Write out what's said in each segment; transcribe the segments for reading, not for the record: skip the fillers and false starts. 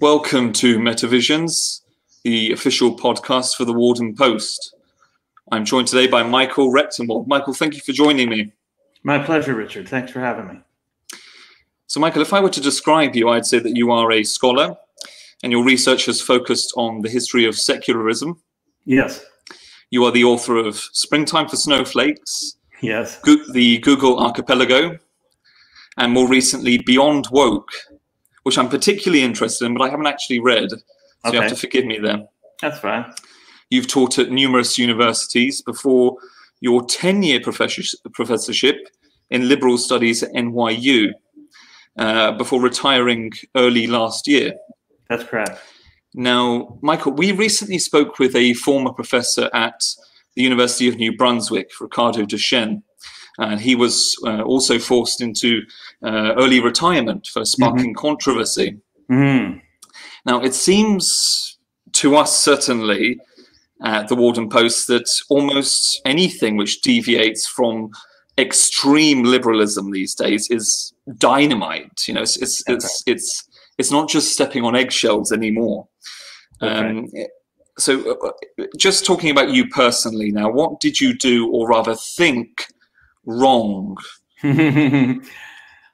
Welcome to MetaVisions, the official podcast for the Warden Post. I'm joined today by Michael Rechtenwald. Michael, thank you for joining me. My pleasure, Richard. Thanks for having me. So, Michael, if I were to describe you, I'd say that you are a scholar, and your research has focused on the history of secularism. Yes. You are the author of Springtime for Snowflakes, Yes. the Google Archipelago, and more recently, Beyond Woke, which I'm particularly interested in, but I haven't actually read, so Okay. you have to forgive me there. That's fine. You've taught at numerous universities before your 10-year professorship in liberal studies at NYU, before retiring early last year. That's correct. Now, Michael, we recently spoke with a former professor at the University of New Brunswick, Ricardo Duchesne, and he was also forced into early retirement for sparking controversy. Now, it seems to us, certainly, at the Warden Post, that almost anything which deviates from extreme liberalism these days is dynamite. You know, it's not just stepping on eggshells anymore. So just talking about you personally now, what did you do, or rather think, wrong?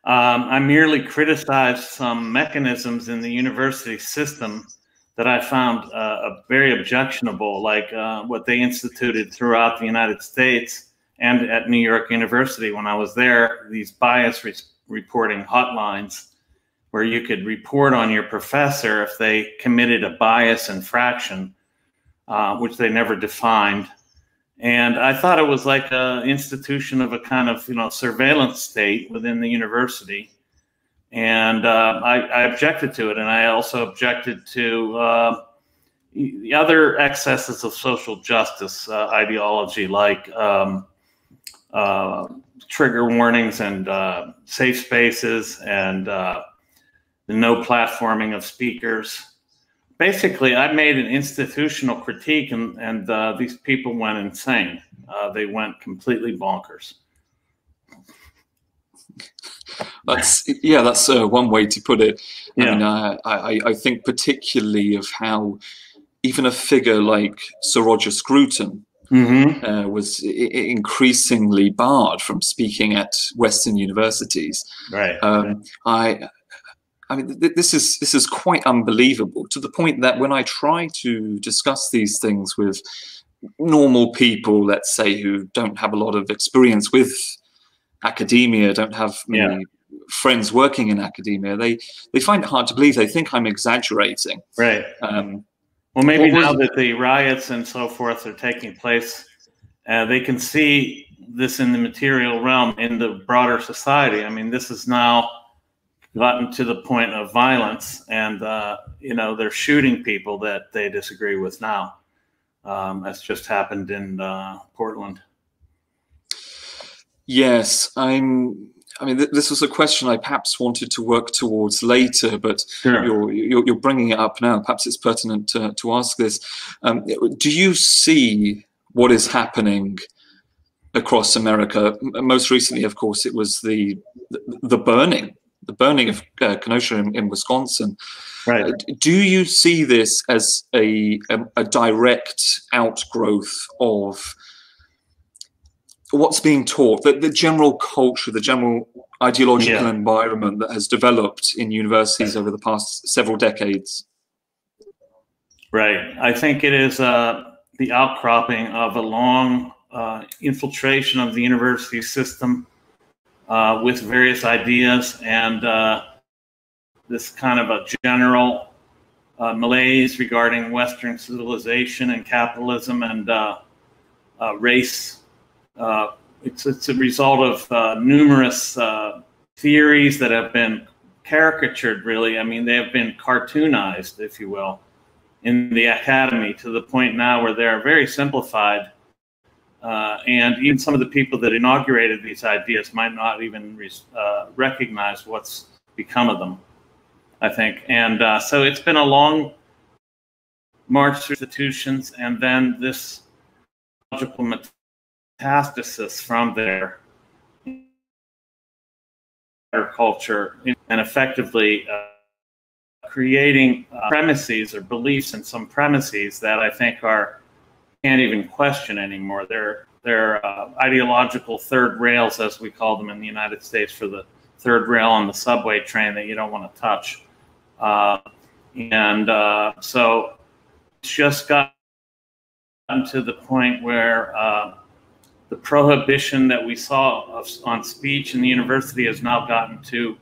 I merely criticized some mechanisms in the university system that I found very objectionable, like what they instituted throughout the United States and at New York University when I was there, these bias reporting hotlines where you could report on your professor if they committed a bias infraction, which they never defined. And I thought it was like an institution of a kind of, surveillance state within the university. And I objected to it. And I also objected to the other excesses of social justice ideology, like trigger warnings and safe spaces and the no platforming of speakers. Basically, I made an institutional critique, and these people went insane. They went completely bonkers. That's one way to put it. Yeah. I mean, I think particularly of how even a figure like Sir Roger Scruton was increasingly barred from speaking at Western universities. Right. I mean, this is quite unbelievable, to the point that when I try to discuss these things with normal people, let's say, who don't have a lot of experience with academia, don't have many friends working in academia, they find it hard to believe. They think I'm exaggerating. Right. Well, maybe now that the riots and so forth are taking place, they can see this in the material realm, in the broader society. I mean, this is now gotten to the point of violence, and they're shooting people that they disagree with now. That's just happened in Portland. Yes, I mean, this was a question I perhaps wanted to work towards later, but sure. You're bringing it up now. Perhaps it's pertinent to ask this. Do you see what is happening across America? Most recently, of course, it was the burning of Kenosha in Wisconsin. Right. Do you see this as a direct outgrowth of what's being taught, the general culture, the general ideological environment that has developed in universities over the past several decades? Right. I think it is the outcropping of a long infiltration of the university system with various ideas and this kind of a general malaise regarding Western civilization and capitalism and race. It's a result of numerous theories that have been caricatured, really. I mean, they have been cartoonized, if you will, in the academy, to the point now where they are very simplified. And even some of the people that inaugurated these ideas might not even recognize what's become of them, I think. And so it's been a long march through institutions, and then this logical metastasis from there culture, and effectively creating premises or beliefs in some premises that I think can't even question anymore. They're ideological third rails, as we call them in the United States, for the third rail on the subway train that you don't want to touch. So it's just gotten to the point where the prohibition that we saw on speech in the university has now gotten to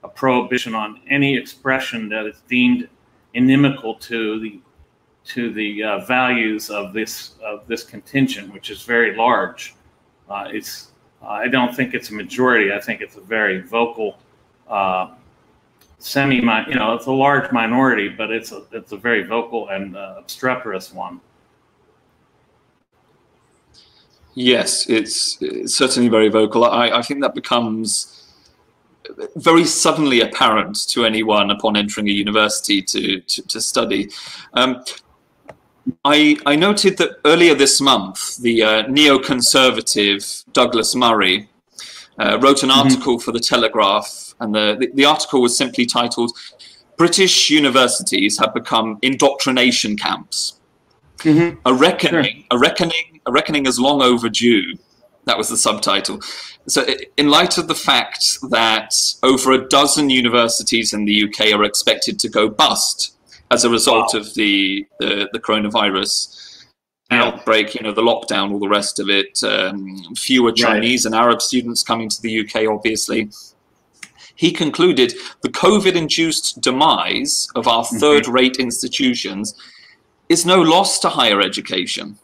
a prohibition on any expression that is deemed inimical to the values of this contingent, which is very large. I don't think it's a majority. I think it's a very vocal, it's a large minority, but it's a very vocal and obstreperous one. Yes, it's certainly very vocal. I think that becomes very suddenly apparent to anyone upon entering a university to study. I noted that earlier this month, the neoconservative Douglas Murray wrote an article for the Telegraph, and the article was simply titled, "British Universities Have Become Indoctrination Camps. A reckoning is long overdue." That was the subtitle. So in light of the fact that over a dozen universities in the UK are expected to go bust as a result of the coronavirus outbreak, the lockdown, all the rest of it, fewer Chinese and Arab students coming to the UK, obviously, he concluded the COVID-induced demise of our third-rate institutions is no loss to higher education.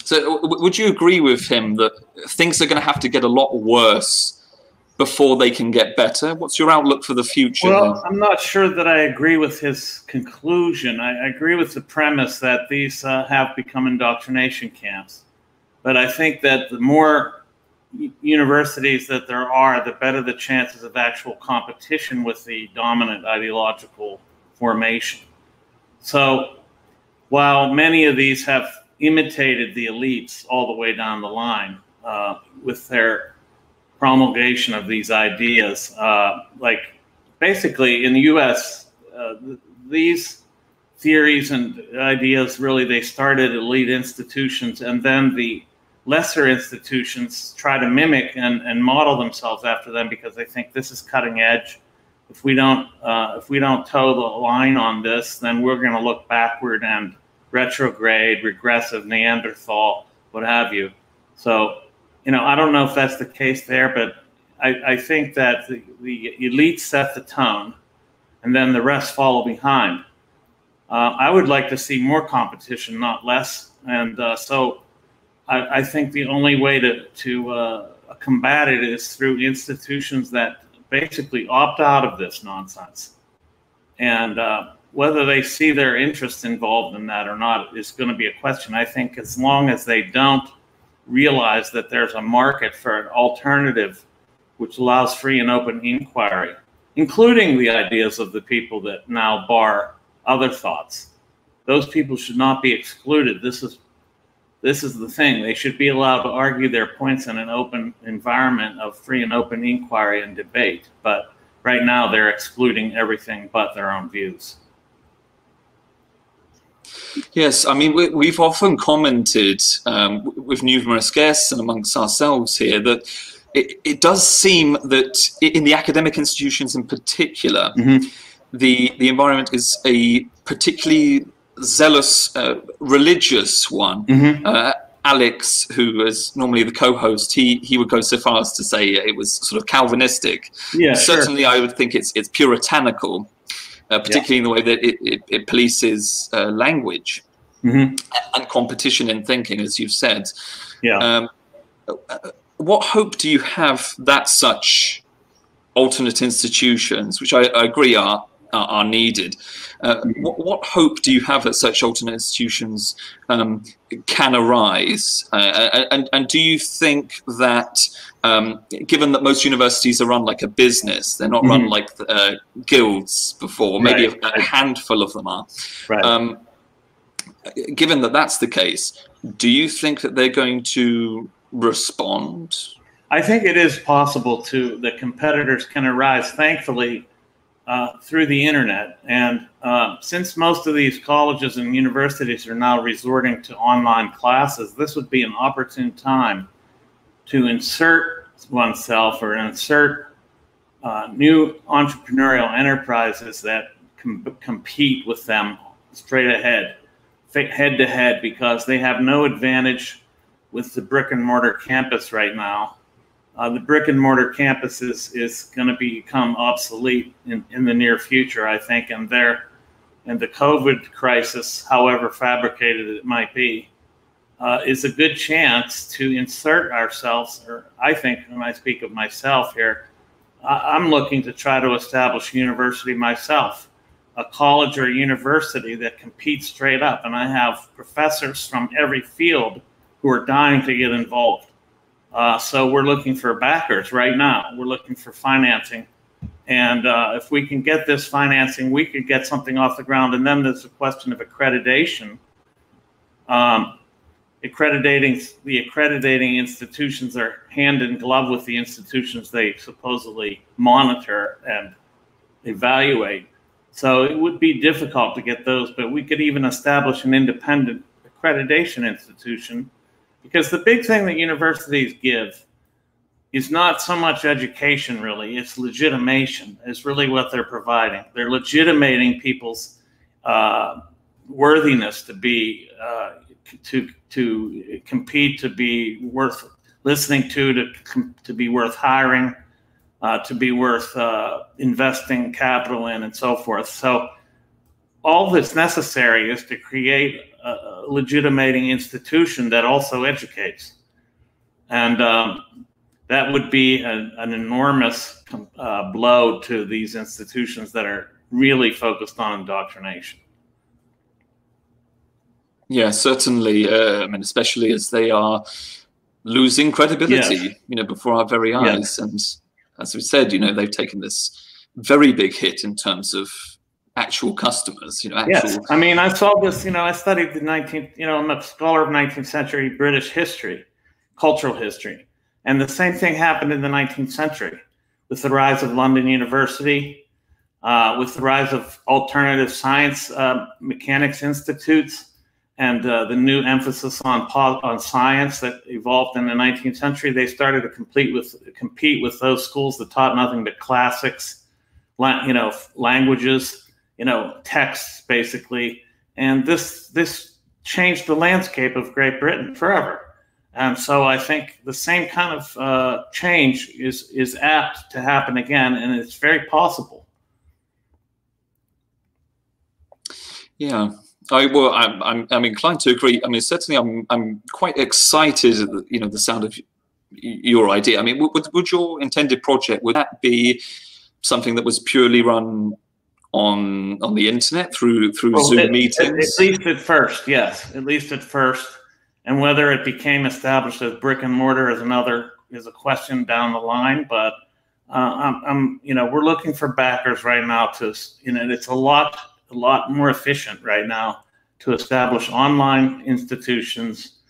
So would you agree with him that things are going to have to get a lot worse before they can get better? What's your outlook for the future? Well, I'm not sure that I agree with his conclusion. I agree with the premise that these have become indoctrination camps. But I think that the more universities that there are, the better the chances of actual competition with the dominant ideological formation. So while many of these have imitated the elites all the way down the line with their promulgation of these ideas, like basically in the US, these theories and ideas really, they started elite institutions, and then the lesser institutions try to mimic and model themselves after them because they think this is cutting edge. If we don't toe the line on this, then we're going to look backward and retrograde, regressive, Neanderthal, what have you. So, I don't know if that's the case there, but I think that the elites set the tone, and then the rest follow behind. I would like to see more competition, not less. And so I think the only way to combat it is through institutions that basically opt out of this nonsense. And whether they see their interest involved in that or not is going to be a question. I think as long as they don't realize that there's a market for an alternative which allows free and open inquiry, including the ideas of the people that now bar other thoughts, those people should not be excluded. This is the thing. They should be allowed to argue their points in an open environment of free and open inquiry and debate. But right now they're excluding everything but their own views. Yes, I mean, we've often commented with numerous guests and amongst ourselves here that it does seem that in the academic institutions in particular, the environment is a particularly zealous religious one. Alex, who is normally the co-host, he would go so far as to say it was sort of Calvinistic. Yeah, certainly, sure. I would think it's puritanical. Particularly in the way that it polices language and competition in thinking, as you've said. Yeah. What hope do you have that such alternate institutions, which I agree are needed, what hope do you have that such alternate institutions can arise? And do you think that, given that most universities are run like a business, they're not run like guilds before, maybe a handful of them are. Right. Given that that's the case, do you think that they're going to respond? I think it is possible that competitors can arise. Thankfully, through the internet. And since most of these colleges and universities are now resorting to online classes, this would be an opportune time to insert oneself or insert new entrepreneurial enterprises that compete with them straight ahead, head to head, because they have no advantage with the brick and mortar campus right now. The brick and mortar campus is going to become obsolete in the near future, I think, and the COVID crisis, however fabricated it might be, is a good chance to insert ourselves, or I think when I speak of myself here, I'm looking to try to establish a university myself, a college or a university that competes straight up. And I have professors from every field who are dying to get involved. So we're looking for backers right now. We're looking for financing. And if we can get this financing, we could get something off the ground. And then there's a question of accreditation. The accrediting institutions are hand in glove with the institutions they supposedly monitor and evaluate. So it would be difficult to get those, but we could even establish an independent accreditation institution, because the big thing that universities give is not so much education, really. It's legitimation is really what they're providing. They're legitimating people's worthiness to be to compete, to be worth listening to be worth hiring, to be worth investing capital in, and so forth. So all that's necessary is to create a legitimating institution that also educates. And that would be an enormous blow to these institutions that are really focused on indoctrination. Yeah, certainly. I mean, especially as they are losing credibility, Yes. Before our very eyes. Yes. And as we said, they've taken this very big hit in terms of actual customers, Yes, I mean, I saw this, I studied the 19th, I'm a scholar of 19th century British history, cultural history. And the same thing happened in the 19th century with the rise of London University, with the rise of alternative science mechanics institutes, and the new emphasis on science that evolved in the 19th century. They started to compete with those schools that taught nothing but classics, languages, texts, basically. And this changed the landscape of Great Britain forever. And so I think the same kind of change is apt to happen again, and it's very possible. Yeah. I'm inclined to agree. I mean, certainly, I'm quite excited at the sound of your idea. I mean, would your intended project, would that be something that was purely run on the internet through Zoom meetings? At least at first, yes. At least at first, and whether it became established as brick and mortar is a question down the line. But we're looking for backers right now to, it's a lot more efficient right now to establish online institutions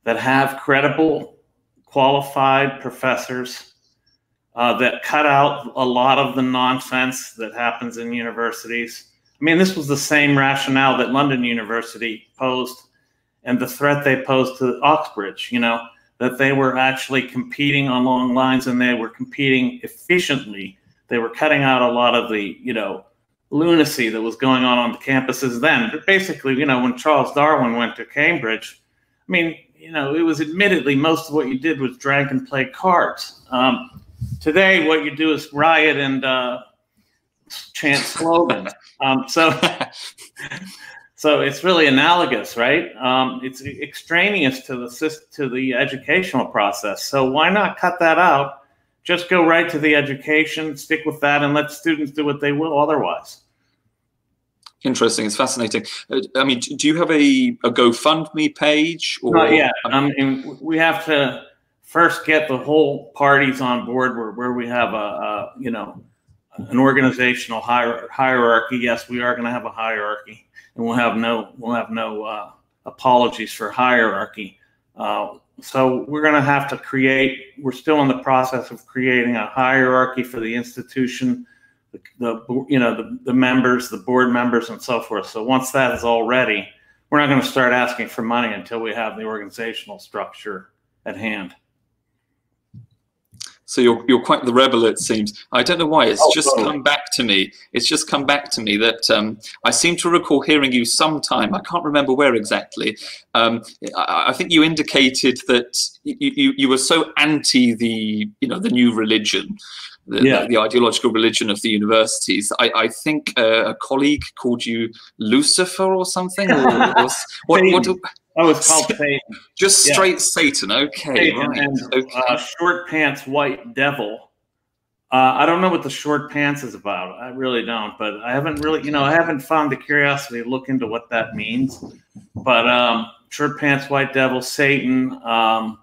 that have credible, qualified professors that cut out a lot of the nonsense that happens in universities. I mean, this was the same rationale that London University posed and the threat they posed to Oxbridge, that they were actually competing on long lines, and they were competing efficiently. They were cutting out a lot of the, lunacy that was going on the campuses then. But basically, when Charles Darwin went to Cambridge, I mean, it was admittedly most of what you did was drink and play cards. Today, what you do is riot and chant slogans. So it's really analogous, right? It's extraneous to the educational process. So why not cut that out? Just go right to the education, stick with that, and let students do what they will otherwise. Interesting. It's fascinating. I mean, do you have a GoFundMe page? Or? Not yet. I mean, we have to first get the whole parties on board where we have an organizational hierarchy. Yes, we are going to have a hierarchy, and we'll have no apologies for hierarchy. So we're going to have to we're still in the process of creating a hierarchy for the institution the members, the board members, and so forth. So once that is all ready, we're not going to start asking for money until we have the organizational structure at hand. So you're quite the rebel, it seems. I don't know why. It's come back to me. It's just come back to me that I seem to recall hearing you sometime. I can't remember where exactly. I think you indicated that you were so anti the new religion, the ideological religion of the universities. I think a colleague called you Lucifer or something. Or what? Oh, it's called Satan. Just straight Satan. Okay, Satan, right. And okay. Short pants, white devil. I don't know what the short pants is about. I really don't. But I haven't really, I haven't found the curiosity to look into what that means. But short pants, white devil, Satan. I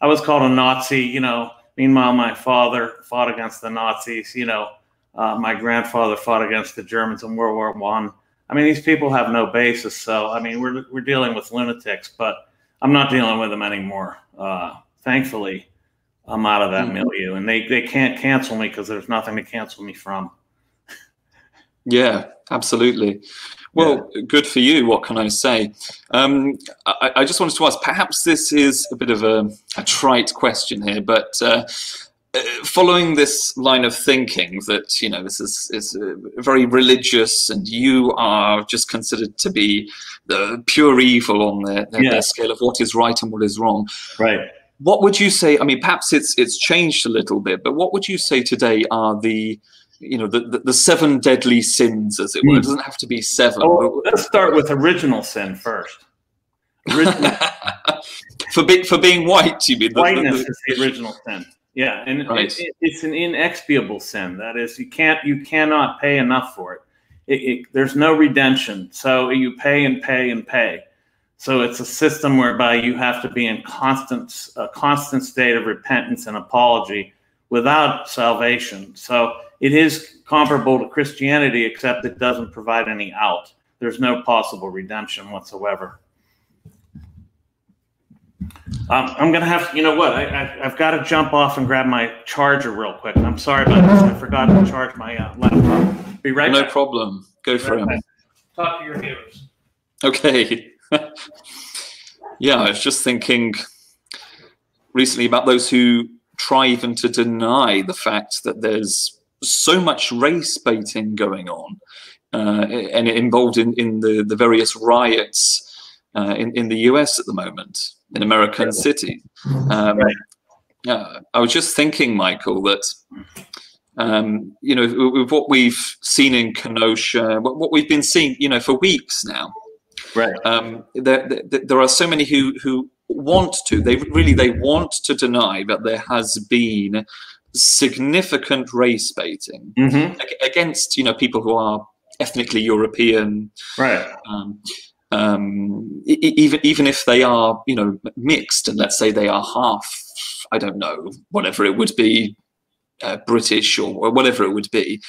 was called a Nazi. Meanwhile, my father fought against the Nazis. My grandfather fought against the Germans in World War I. I mean, these people have no basis. So, I mean, we're dealing with lunatics, but I'm not dealing with them anymore. Thankfully, I'm out of that milieu, and they can't cancel me because there's nothing to cancel me from. Yeah, absolutely. Well, good for you. What can I say? I just wanted to ask, perhaps this is a bit of a trite question here, but following this line of thinking that, this is very religious and you are just considered to be the pure evil on their scale of what is right and what is wrong. Right. What would you say? I mean, perhaps it's changed a little bit, but what would you say today are the 7 deadly sins, as it were? It doesn't have to be 7. Oh, let's start with original sin first. Original. for being white, you mean? Whiteness is the original sin. Yeah, and right. it's an inexpiable sin. That is, you cannot pay enough for it. There's no redemption. So you pay and pay and pay. So it's a system whereby you have to be in a constant state of repentance and apology without salvation. So it is comparable to Christianity, except it doesn't provide any out. There's no possible redemption whatsoever. I'm going to have, I've got to jump off and grab my charger real quick. I'm sorry about this. I forgot to charge my laptop. Be right back. No problem. Go for it. Talk to your viewers. Okay. Yeah, I was just thinking recently about those who try even to deny the fact that there's so much race baiting going on and involved in the various riots in the US at the moment, in American cities. I was just thinking, Michael, that with what we've seen in Kenosha, what we've been seeing, for weeks now, right? There are so many who want to. They want to deny that there has been significant race baiting against people who are ethnically European, right? Even if they are, mixed, and let's say they are half, I don't know, whatever it would be, British or whatever it would be.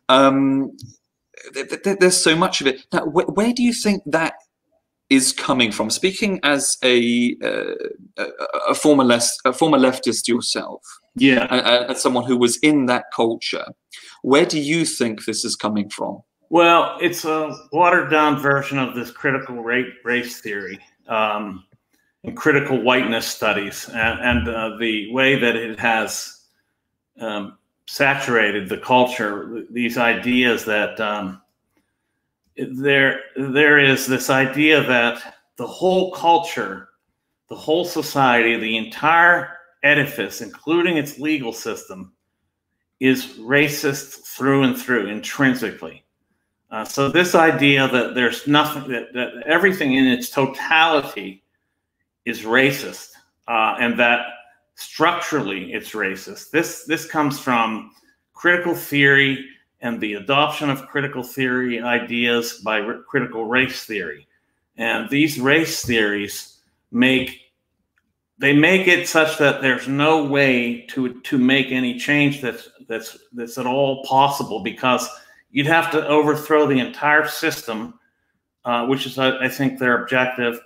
There's so much of it. Now, where do you think that is coming from? Speaking as a former leftist yourself, and someone who was in that culture, where do you think this is coming from? Well, it's a watered-down version of this critical race theory and critical whiteness studies, and the way that it has saturated the culture. These ideas that there is this idea that the whole culture, the whole society, the entire edifice, including its legal system, is racist through and through, intrinsically. So this idea that there's nothing, that everything in its totality is racist, and that structurally it's racist. This comes from critical theory and the adoption of critical theory ideas by critical race theory. And these race theories make it such that there's no way to make any change that's at all possible, because you'd have to overthrow the entire system, which is, I think, their objective,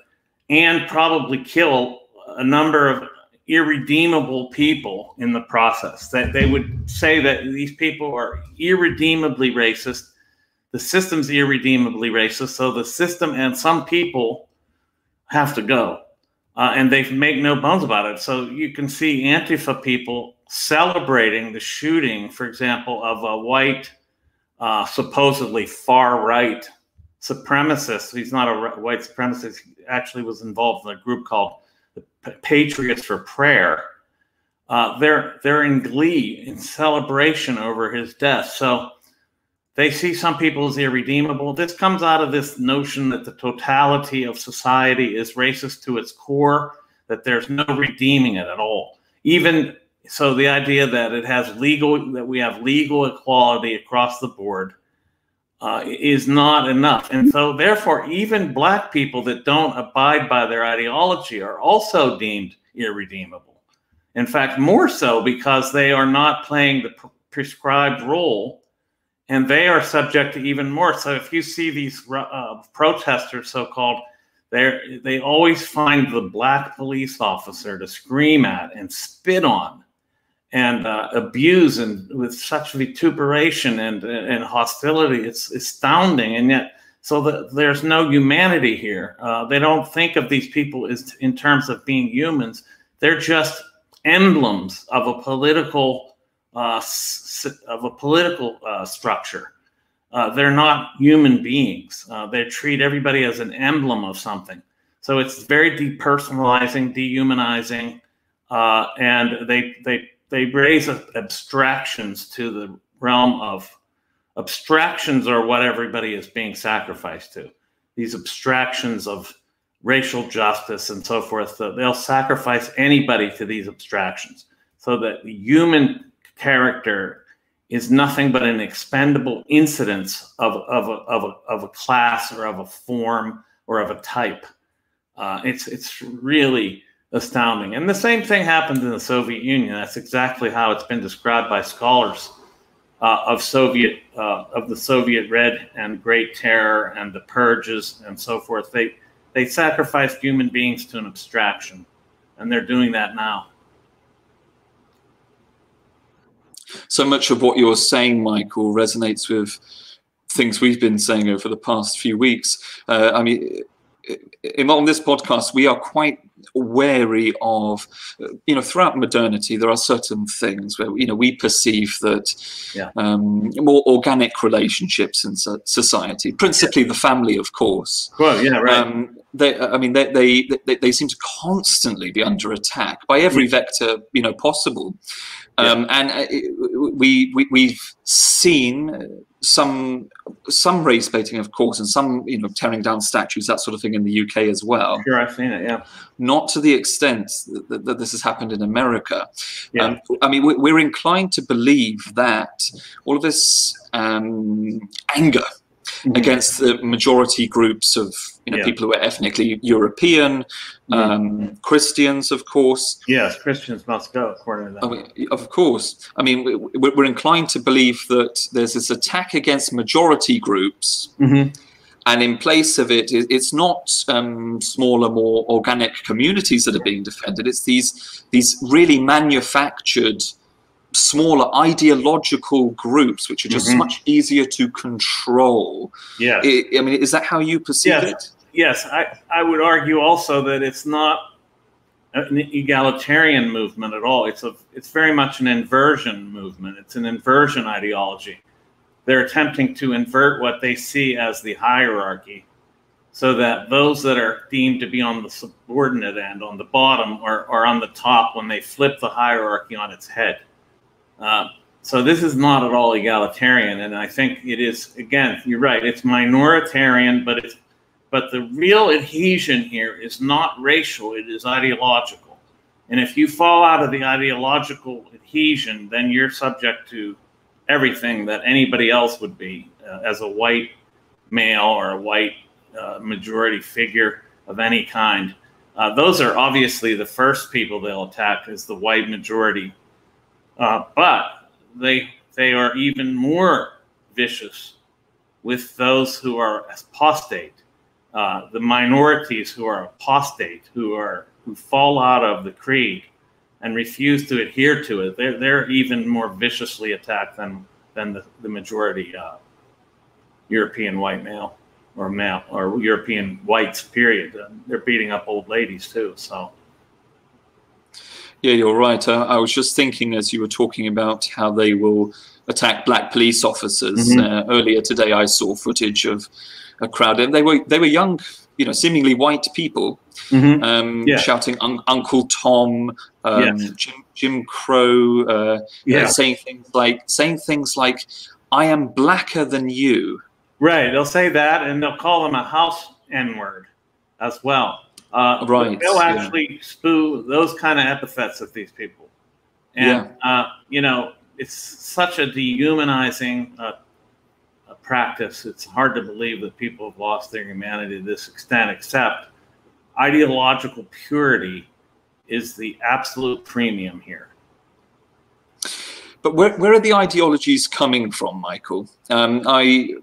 and probably kill a number of irredeemable people in the process. That they would say that these people are irredeemably racist. The system's irredeemably racist, so the system and some people have to go. And they make no bones about it. So you can see Antifa people celebrating the shooting, for example, of a white, supposedly far-right supremacist. He's not a white supremacist. He actually was involved in a group called the Patriots for Prayer. They're in glee, in celebration over his death. So they see some people as irredeemable. This comes out of this notion that the totality of society is racist to its core, that there's no redeeming it at all. Even so, the idea that we have legal equality across the board is not enough. And so therefore, even black people that don't abide by their ideology are also deemed irredeemable. In fact, more so because they are not playing the prescribed role, and they are subject to even more. So if you see these protesters, so-called, they always find the black police officer to scream at and spit on and abuse, and with such vituperation and hostility. It's astounding. And yet, so there's no humanity here. They don't think of these people in terms of being humans. They're just emblems of a political structure. They're not human beings. They treat everybody as an emblem of something. So it's very depersonalizing, dehumanizing, and they raise abstractions to the realm of abstractions are what everybody is being sacrificed to. These abstractions of racial justice and so forth. They'll sacrifice anybody to these abstractions, so that the human character is nothing but an expendable incidence of a class or of a form or of a type. It's really astounding. And the same thing happened in the Soviet Union. That's exactly how it's been described by scholars of the Soviet Red and Great Terror and the purges and so forth. They sacrificed human beings to an abstraction, and they're doing that now. So much of what you're saying, Michael, resonates with things we've been saying over the past few weeks. I mean, on this podcast, we are quite wary of, throughout modernity, there are certain things where, we perceive that more organic relationships in society, principally the family, of course. Well, yeah, right. They seem to constantly be under attack by every vector, possible. And we've seen some race baiting, of course, and some tearing down statues, that sort of thing, in the UK as well. Sure, I've seen it. Yeah, not to the extent that this has happened in America. Yeah. I mean, we're inclined to believe that all of this anger against the majority groups of people who are ethnically European, Christians, of course. Yes, Christians must go, according to that. Of course. I mean, we're inclined to believe that there's this attack against majority groups, and in place of it, it's not smaller, more organic communities that are being defended. It's these really manufactured, smaller ideological groups, which are just much easier to control. Yeah, I mean, is that how you perceive it? Yes, I would argue also that it's not an egalitarian movement at all. It's very much an inversion movement. It's an inversion ideology. They're attempting to invert what they see as the hierarchy, so that those that are deemed to be on the subordinate end, on the bottom, are on the top when they flip the hierarchy on its head. So this is not at all egalitarian, and I think it is, again, you're right, it's minoritarian, but the real adhesion here is not racial, it is ideological. And if you fall out of the ideological adhesion, then you're subject to everything that anybody else would be as a white male or a white majority figure of any kind. Those are obviously the first people they'll attack, is the white majority. But they are even more vicious with those who are apostate, the minorities who are apostate, who fall out of the creed, and refuse to adhere to it, they're even more viciously attacked than the majority European white male or European whites, period. They're beating up old ladies too. So. Yeah, you're right. I was just thinking as you were talking about how they will attack black police officers. Earlier today, I saw footage of a crowd, and they were young, seemingly white people, shouting "Uncle Tom," Jim Crow, saying things like "I am blacker than you." Right. They'll say that, and they'll call them a house N-word as well. Right. They'll actually spew those kind of epithets at these people. And, it's such a dehumanizing practice. It's hard to believe that people have lost their humanity to this extent, except ideological purity is the absolute premium here. But where are the ideologies coming from, Michael? I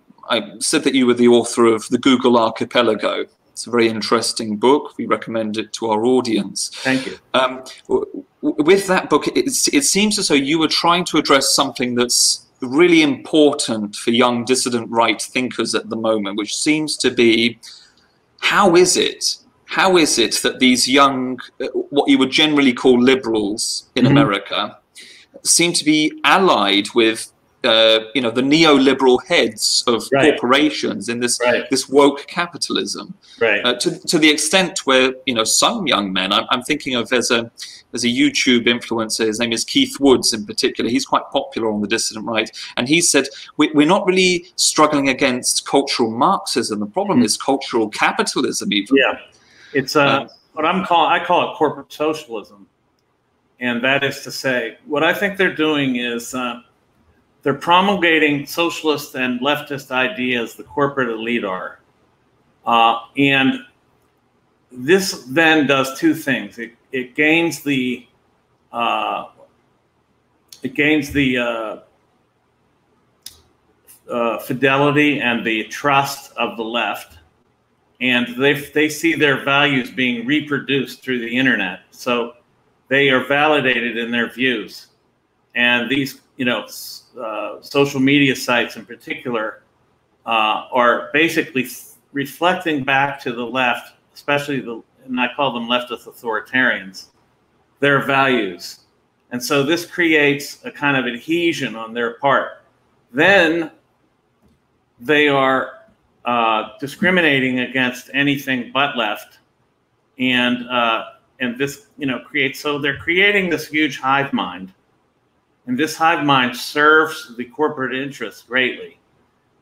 said that you were the author of The Google Archipelago. It's a very interesting book. We recommend it to our audience. Thank you. With that book, it seems as though you were trying to address something that's really important for young dissident right thinkers at the moment, which seems to be, how is it that these young, what you would generally call liberals in America, seem to be allied with the neoliberal heads of corporations in this woke capitalism, to the extent where some young men, I'm thinking of as a YouTube influencer, his name is Keith Woods in particular. He's quite popular on the dissident right, and he said we're not really struggling against cultural Marxism. The problem is cultural capitalism. Even it's what I call it corporate socialism, and that is to say, what I think they're doing is. They're promulgating socialist and leftist ideas, the corporate elite are. And this then does two things. It gains the fidelity and the trust of the left. And they see their values being reproduced through the internet. So they are validated in their views. And these, social media sites in particular are basically reflecting back to the left, especially and I call them leftist authoritarians, their values. And so this creates a kind of adhesion on their part. Then they are discriminating against anything but left. And this, creates, so they're creating this huge hive mind. And this hive mind serves the corporate interests greatly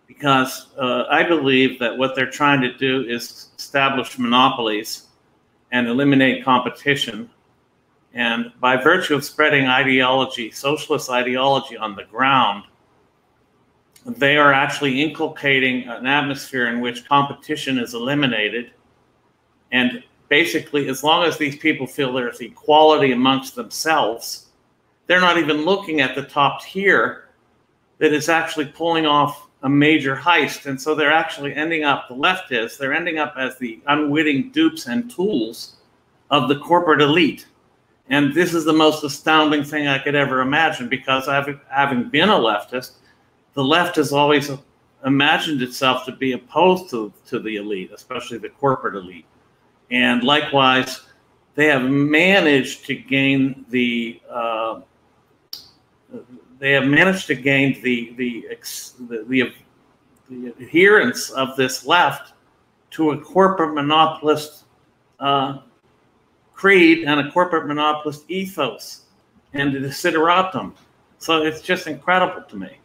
because I believe that what they're trying to do is establish monopolies and eliminate competition. And by virtue of spreading ideology, socialist ideology on the ground, they are actually inculcating an atmosphere in which competition is eliminated. And basically, as long as these people feel there's equality amongst themselves, they're not even looking at the top tier that is actually pulling off a major heist. And so they're actually ending up, the leftists, they're ending up as the unwitting dupes and tools of the corporate elite. And this is the most astounding thing I could ever imagine, because having been a leftist, the left has always imagined itself to be opposed to the elite, especially the corporate elite. And likewise, they have managed to gain the adherence of this left to a corporate monopolist creed and a corporate monopolist ethos and the desideratum. So it's just incredible to me.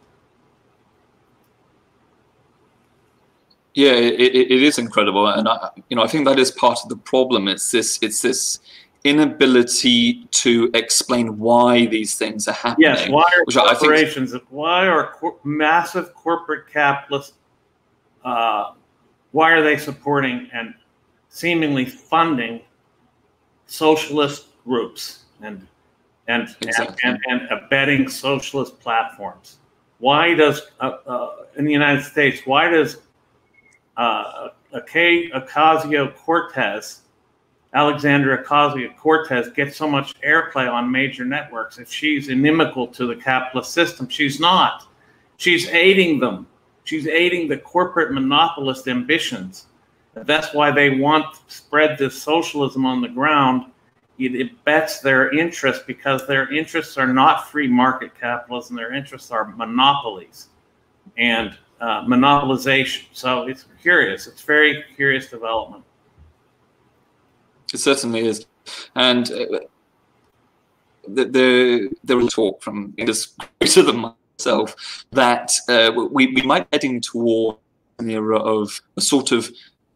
Yeah, it is incredible, and I think that is part of the problem. It's this inability to explain why these things are happening. Yes, why are corporations? Why are massive corporate capitalists? Why are they supporting and seemingly funding socialist groups and abetting socialist platforms? Why does in the United States? Why does Ocasio-Cortez Alexandria Ocasio-Cortez gets so much airplay on major networks. If she's inimical to the capitalist system, she's not. She's aiding them. She's aiding the corporate monopolist ambitions. That's why they want to spread this socialism on the ground. It bets their interests, because their interests are not free market capitalism. Their interests are monopolies and monopolization. So it's curious. It's very curious development. It certainly is. And there was talk from just greater than myself that we might be heading toward an era of a sort of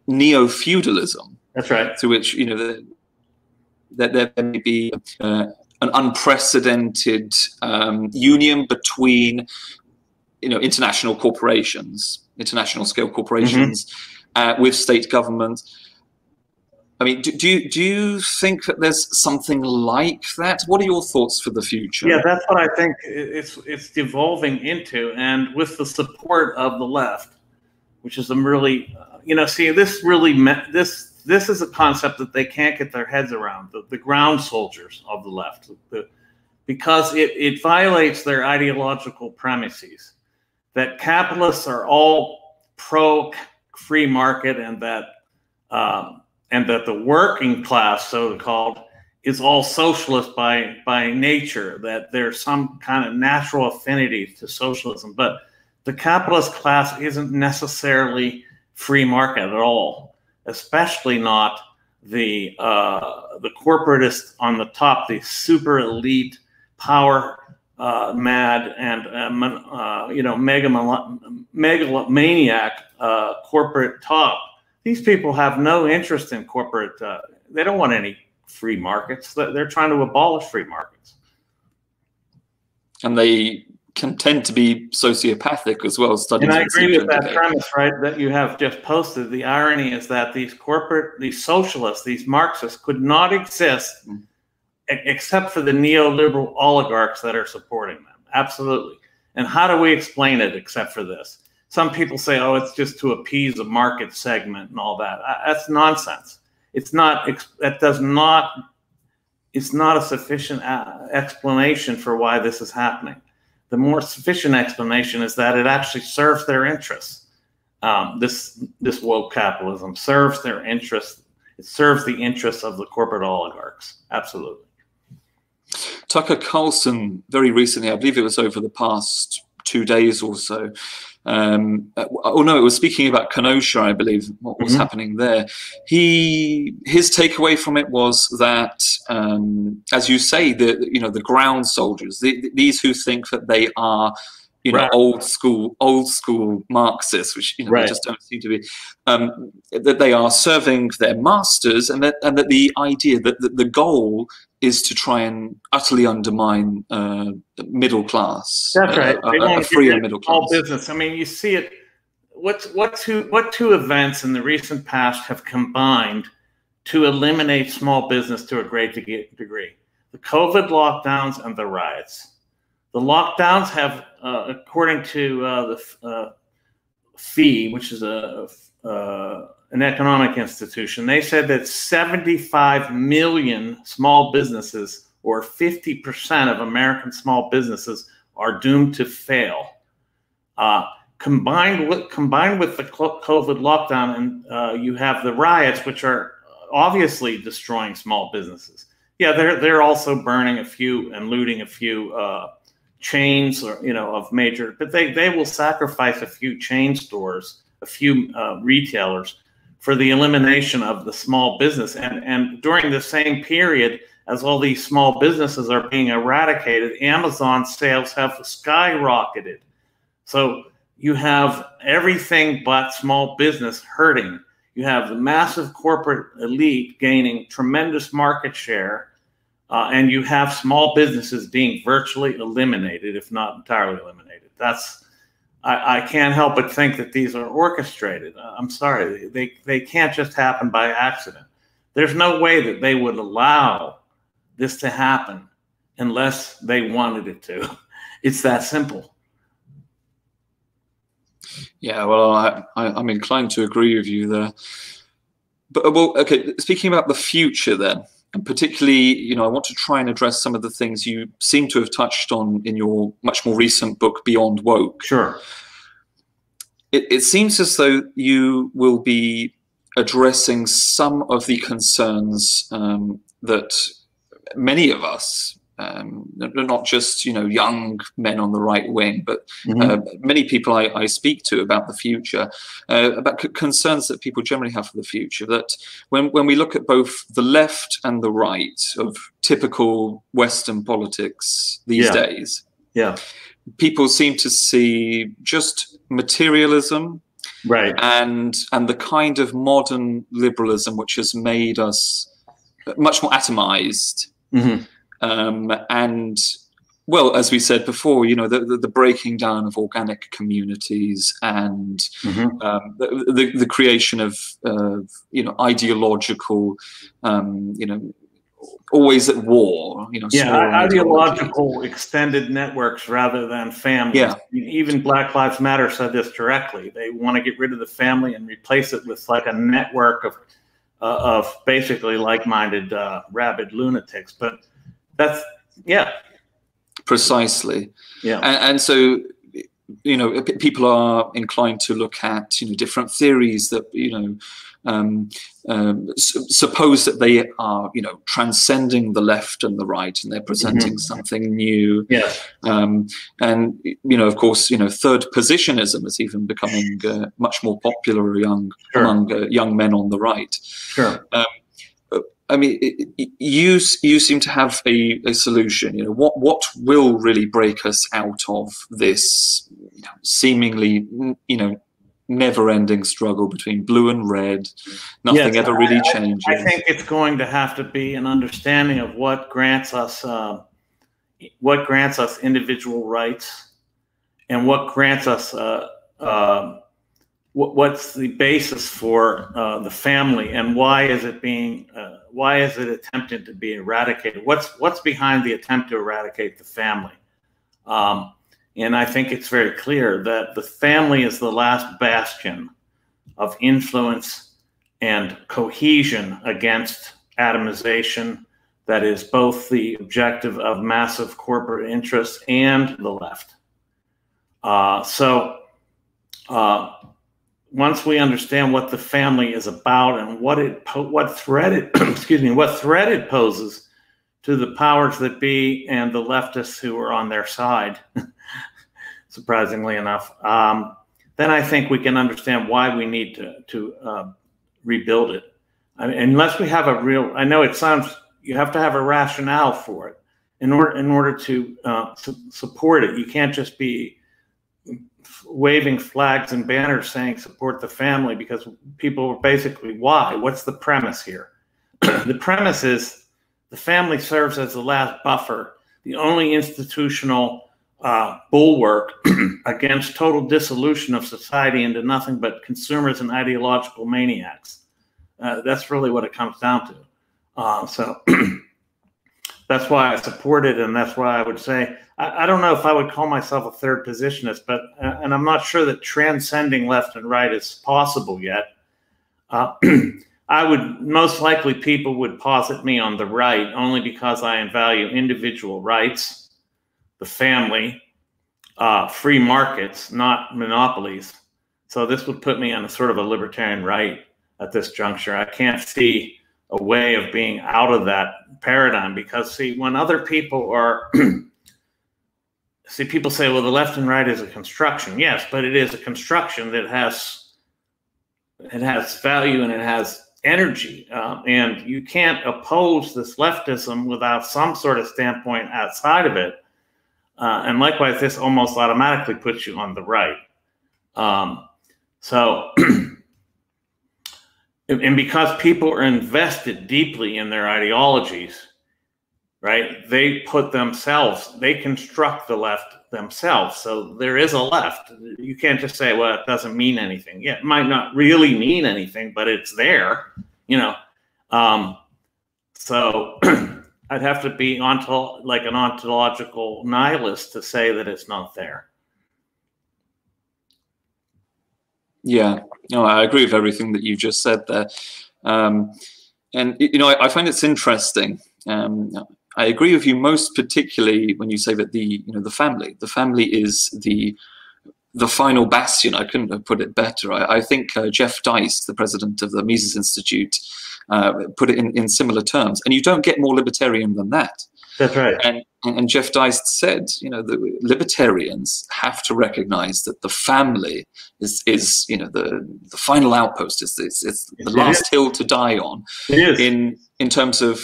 neo-feudalism. That's right. To which, you know, that there may be an unprecedented union between, you know, international corporations, international scale corporations, with state government. I mean, do you think that there's something like that? What are your thoughts for the future? Yeah, that's what I think it's devolving into, and with the support of the left, which is a really, you know, see, this really this is a concept that they can't get their heads around. The ground soldiers of the left, because it violates their ideological premises that capitalists are all pro free market, and that the working class, so called, is all socialist by nature, that there's some kind of natural affinity to socialism. But the capitalist class isn't necessarily free market at all, especially not the corporatist on the top, the super elite power mad and you know, megalomaniac corporate top. These people have no interest in corporate. They don't want any free markets. They're trying to abolish free markets. And they can tend to be sociopathic as well. And I agree with that premise, right, that you have just posted. The irony is that these socialists, these Marxists could not exist except for the neoliberal oligarchs that are supporting them. Absolutely. And how do we explain it except for this? Some people say, oh, it's just to appease a market segment and all that. That's nonsense. It's not. It's not a sufficient explanation for why this is happening. The more sufficient explanation is that it actually serves their interests. This woke capitalism serves their interests. It serves the interests of the corporate oligarchs. Absolutely. Tucker Carlson very recently, I believe it was over the past 2 days or so. Oh no, it was speaking about Kenosha, I believe, what was happening there. His takeaway from it was that, as you say, the ground soldiers, these who think that they are, you know, old school Marxists, which, you know, they just don't seem to be, that they are serving their masters, and that the idea that the goal is to try and utterly undermine middle class. That's right. A freer middle class. All business. I mean, you see it. What two events in the recent past have combined to eliminate small business to a great degree? The COVID lockdowns and the riots. The lockdowns have, according to the FEE, which is an economic institution, they said that 75 million small businesses, or 50% of American small businesses, are doomed to fail. Combined with the COVID lockdown, and you have the riots, which are obviously destroying small businesses. Yeah, they're also burning a few and looting a few chains, or, you know, of major, but they will sacrifice a few chain stores, a few retailers, for the elimination of the small business. And during the same period as all these small businesses are being eradicated, Amazon sales have skyrocketed. So you have everything but small business hurting. You have the massive corporate elite gaining tremendous market share, and you have small businesses being virtually eliminated, if not entirely eliminated. I can't help but think that these are orchestrated. I'm sorry, they can't just happen by accident. There's no way that they would allow this to happen unless they wanted it to. It's that simple. Yeah, well, I'm inclined to agree with you there. But well, okay. Speaking about the future, then, and particularly, I want to try and address some of the things you seem to have touched on in your much more recent book, Beyond Woke. Sure. It seems as though you will be addressing some of the concerns that many of us, not just young men on the right wing, but many people I speak to about the future, about concerns that people generally have for the future. That when we look at both the left and the right of typical Western politics these days, people seem to see just materialism, right, and the kind of modern liberalism which has made us much more atomized. And well, as we said before, the breaking down of organic communities and the creation of ideological, always at war. Ideological extended networks rather than families. Yeah. Even Black Lives Matter said this directly. They want to get rid of the family and replace it with like a network of basically like-minded rabid lunatics. But that's precisely. Yeah. And so people are inclined to look at different theories that suppose that they are transcending the left and the right, and they're presenting something new. Yes. And of course third positionism is even becoming much more popular among young men on the right. Sure. I mean, you seem to have a solution. What will really break us out of this seemingly never-ending struggle between blue and red, nothing ever really changing? I think it's going to have to be an understanding of what grants us individual rights, and what grants us what's the basis for the family, and why is it attempted to be eradicated? What's behind the attempt to eradicate the family? And I think it's very clear that the family is the last bastion of influence and cohesion against atomization that is both the objective of massive corporate interests and the left. Once we understand what the family is about and what threat it poses to the powers that be and the leftists who are on their side, surprisingly enough, then I think we can understand why we need to rebuild it. I mean, unless we have I know it sounds, you have to have a rationale for it in order to support it. You can't just be waving flags and banners saying support the family, because people are basically, why? What's the premise here? The premise is the family serves as the last buffer, the only institutional bulwark against total dissolution of society into nothing but consumers and ideological maniacs. That's really what it comes down to. So that's why I support it, and that's why I would say, I don't know if I would call myself a third positionist, but and I'm not sure that transcending left and right is possible yet. I would most likely, people would posit me on the right only because I value individual rights, the family, free markets, not monopolies. So this would put me on a sort of a libertarian right at this juncture. I can't see a way of being out of that paradigm, because see, when other people are see, people say, well, the left and right is a construction. Yes, but it is a construction that has value and it has energy, and you can't oppose this leftism without some sort of standpoint outside of it. And likewise, this almost automatically puts you on the right. And because people are invested deeply in their ideologies, right? They construct the left themselves. So there is a left. You can't just say, well, it doesn't mean anything. Yeah, it might not really mean anything, but it's there, So I'd have to be like an ontological nihilist to say that it's not there. Yeah, no, I agree with everything that you just said there. And I find it's interesting. I agree with you most particularly when you say that the family is the final bastion. I couldn't have put it better. I think Jeff Dice, the president of the Mises Institute, put it in similar terms. And you don't get more libertarian than that. That's right. And Jeff Dice said, the libertarians have to recognize that the family is the final outpost. It's the last hill to die on. It is. In terms of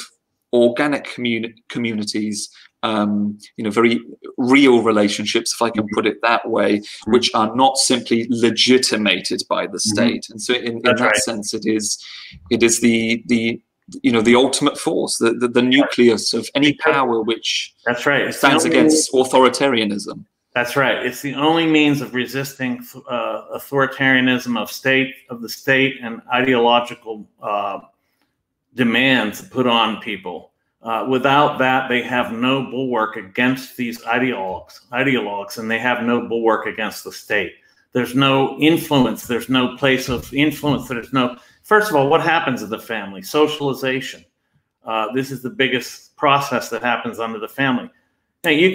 organic communities, very real relationships, if I can put it that way, which are not simply legitimated by the state. And so in that sense, it is the ultimate force, the nucleus of any power which stands against authoritarianism. That's right. It's the only means of resisting authoritarianism of the state and ideological demands put on people. Without that, they have no bulwark against these ideologues, and they have no bulwark against the state. There's no influence. There's no place of influence. First of all, what happens to the family? Socialization. This is the biggest process that happens under the family. Now, you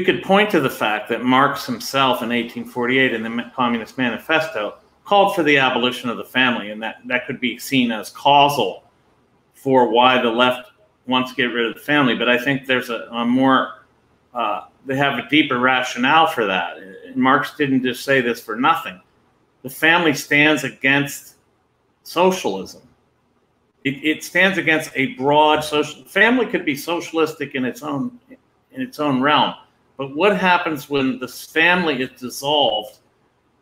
could point to the fact that Marx himself in 1848 in the Communist Manifesto called for the abolition of the family, and that could be seen as causal for why the left wants to get rid of the family. But I think there's a more they have a deeper rationale for that. And Marx didn't just say this for nothing. The family stands against socialism. It stands against a broad social family. Could be socialistic in its own realm, but what happens when the family is dissolved?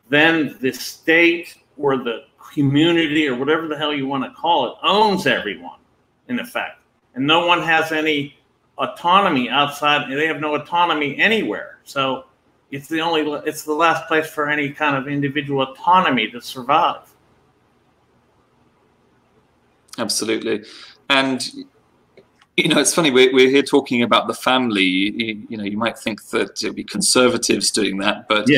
Then the state or the community or whatever the hell you want to call it owns everyone, in effect, and no one has any autonomy outside. They have no autonomy anywhere. So it's the last place for any kind of individual autonomy to survive. Absolutely. And it's funny, we're here talking about the family. You might think that it would be conservatives doing that, but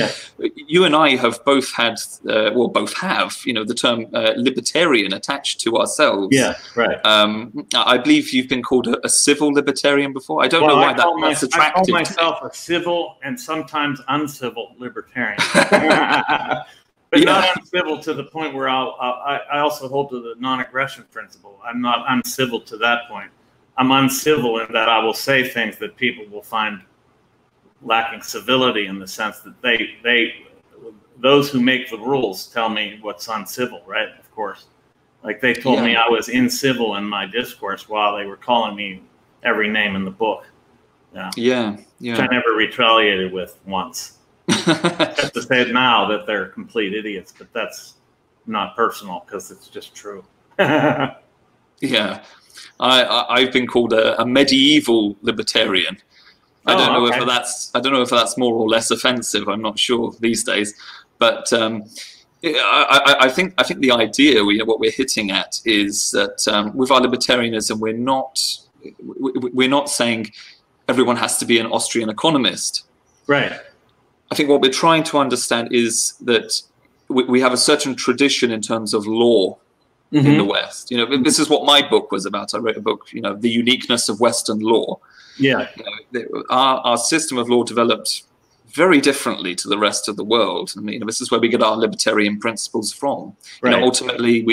you and I have both had, both have, the term libertarian attached to ourselves. Yeah, right. I believe you've been called a civil libertarian before. I don't know why that's attractive. I call myself a civil and sometimes uncivil libertarian. But not uncivil to the point where I also hold to the non-aggression principle. I'm not uncivil to that point. I'm uncivil in that I will say things that people will find lacking civility, in the sense that those who make the rules tell me what's uncivil, right? Of course. Like they told me I was incivil in my discourse while they were calling me every name in the book. Yeah. Which I never retaliated with once. Just to say now that they're complete idiots, but that's not personal because it's just true. Yeah. I've been called a medieval libertarian. I don't know if that's more or less offensive. I'm not sure these days, but I think the idea, what we're hitting at, is that with our libertarianism, we're not saying everyone has to be an Austrian economist. Right. I think what we're trying to understand is that we have a certain tradition in terms of law. In the West, this is what my book was about. I wrote a book, the uniqueness of Western law. Yeah, our system of law developed very differently to the rest of the world. I mean, this is where we get our libertarian principles from. Right. Ultimately,